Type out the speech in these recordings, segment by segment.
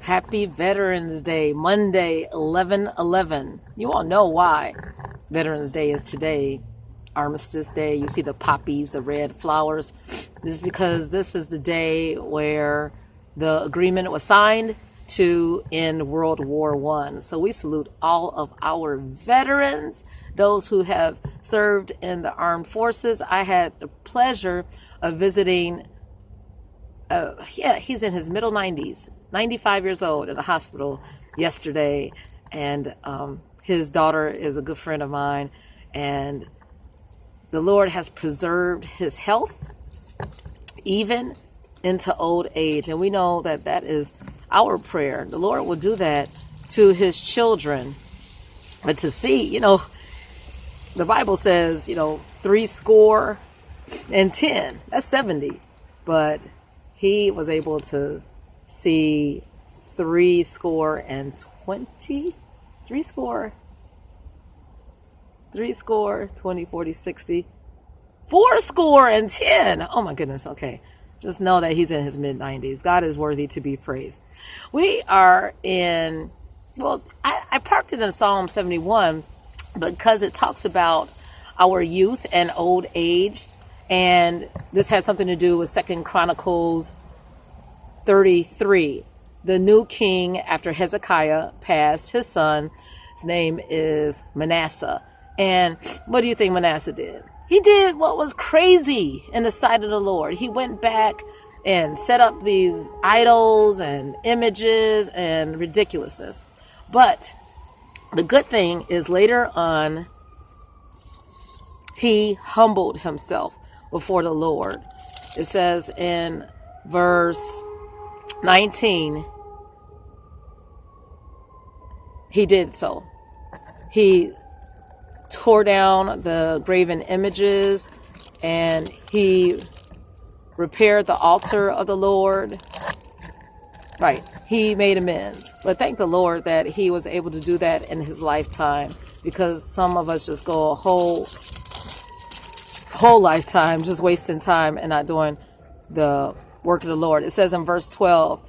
Happy Veterans Day, Monday, 11/11. You all know why Veterans Day is today, Armistice Day. You see the poppies, the red flowers. This is because this is the day where the agreement was signed to end World War I. So we salute all of our veterans, those who have served in the armed forces. I had the pleasure of visiting, he's in his middle 90s, 95 years old, in a hospital yesterday. And his daughter is a good friend of mine. And the Lord has preserved his health, even into old age. And we know that that is our prayer. The Lord will do that to his children. But to see, the Bible says, 70, that's 70. But he was able to see 20, 40, 60, 10. Oh my goodness. Okay. Just know that he's in his mid-90s. God is worthy to be praised. We are in, I parked it in Psalm 71 because it talks about our youth and old age. And this has something to do with 2Chron 33. The new king after Hezekiah passed, his son, his name is Manasseh. And what do you think Manasseh did? He did what was crazy in the sight of the Lord. He went back and set up these idols and images and ridiculousness. But the good thing is later on, he humbled himself before the Lord. It says in verse 19, he did so. He tore down the graven images and he repaired the altar of the Lord. Right. He made amends. But thank the Lord that he was able to do that in his lifetime, because some of us just go a whole lifetime just wasting time and not doing the work of the Lord. It says in verse 12,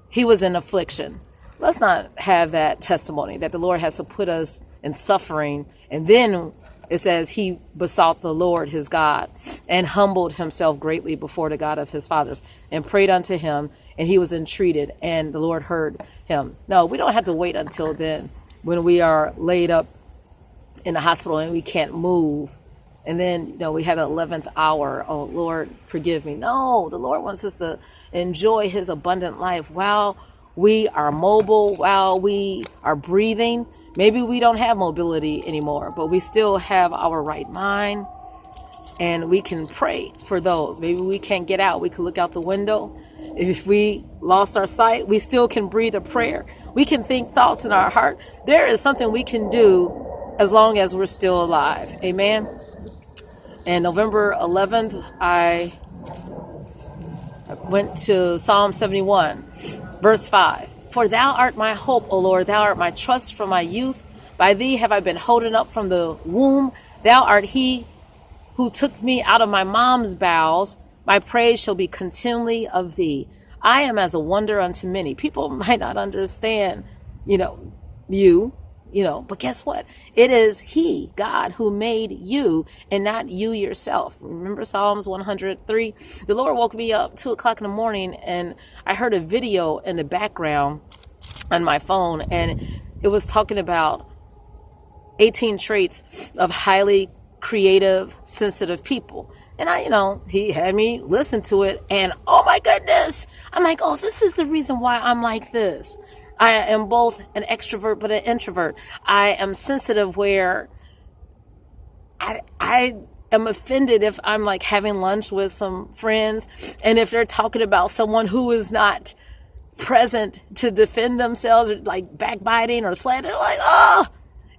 he was in affliction. Let's not have that testimony that the Lord has to put us in suffering. And then it says he besought the Lord his God and humbled himself greatly before the God of his fathers and prayed unto him, and he was entreated, and the Lord heard him. No, we don't have to wait until then when we are laid up in the hospital and we can't move. And then, we have the 11th hour. Oh, Lord, forgive me. No, the Lord wants us to enjoy his abundant life while we are mobile, while we are breathing. Maybe we don't have mobility anymore, but we still have our right mind, and we can pray for those. Maybe we can't get out. We can look out the window. If we lost our sight, we still can breathe a prayer. We can think thoughts in our heart. There is something we can do as long as we're still alive. Amen. And November 11th, I went to Psalm 71, verse 5. For thou art my hope, O Lord, thou art my trust from my youth. By thee have I been holden up from the womb. Thou art he who took me out of my mom's bowels. My praise shall be continually of thee. I am as a wonder unto many. People might not understand, but guess what? It is he, God, who made you and not you yourself. Remember Psalms 103? The Lord woke me up 2:00 in the morning, and I heard a video in the background on my phone, and it was talking about 18 traits of highly creative, sensitive people. And he had me listen to it, and oh my goodness, I'm like, oh, this is the reason why I'm like this. I am both an extrovert but an introvert. I am sensitive where I am offended if I'm like having lunch with some friends, and if they're talking about someone who is not present to defend themselves, or like backbiting or slander, like, oh,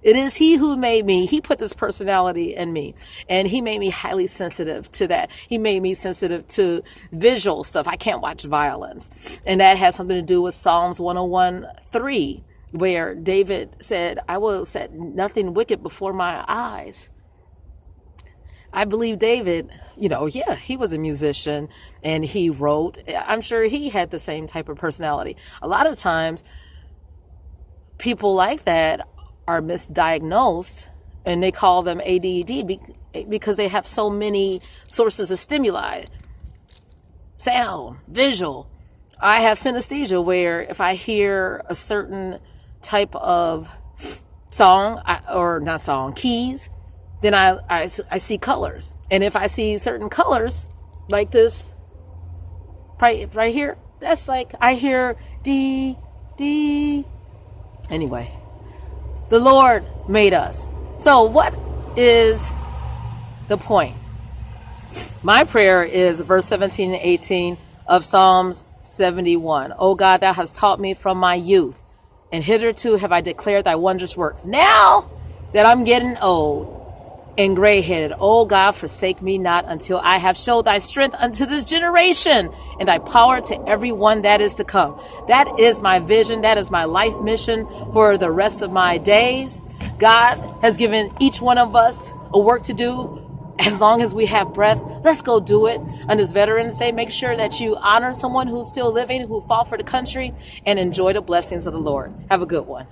it is he who made me. He put this personality in me, and he made me highly sensitive to that. He made me sensitive to visual stuff. I can't watch violence. And that has something to do with Psalms 101:3, where David said, I will set nothing wicked before my eyes. I believe David, yeah, he was a musician and he wrote. I'm sure he had the same type of personality. A lot of times people like that are misdiagnosed and they call them ADD because they have so many sources of stimuli, sound, visual. I have synesthesia where if I hear a certain type of keys, then I see colors. And if I see certain colors, like this, right here, that's like, I hear D. Anyway, the Lord made us. So what is the point? My prayer is verse 17 and 18 of Psalms 71. O God, thou hast taught me from my youth, and hitherto have I declared thy wondrous works. Now that I'm getting old and gray-headed, O God, forsake me not until I have showed thy strength unto this generation and thy power to everyone that is to come. That is my vision. That is my life mission for the rest of my days. God has given each one of us a work to do. As long as we have breath, let's go do it. On this Veterans Day, make sure that you honor someone who's still living, who fought for the country, and enjoy the blessings of the Lord. Have a good one.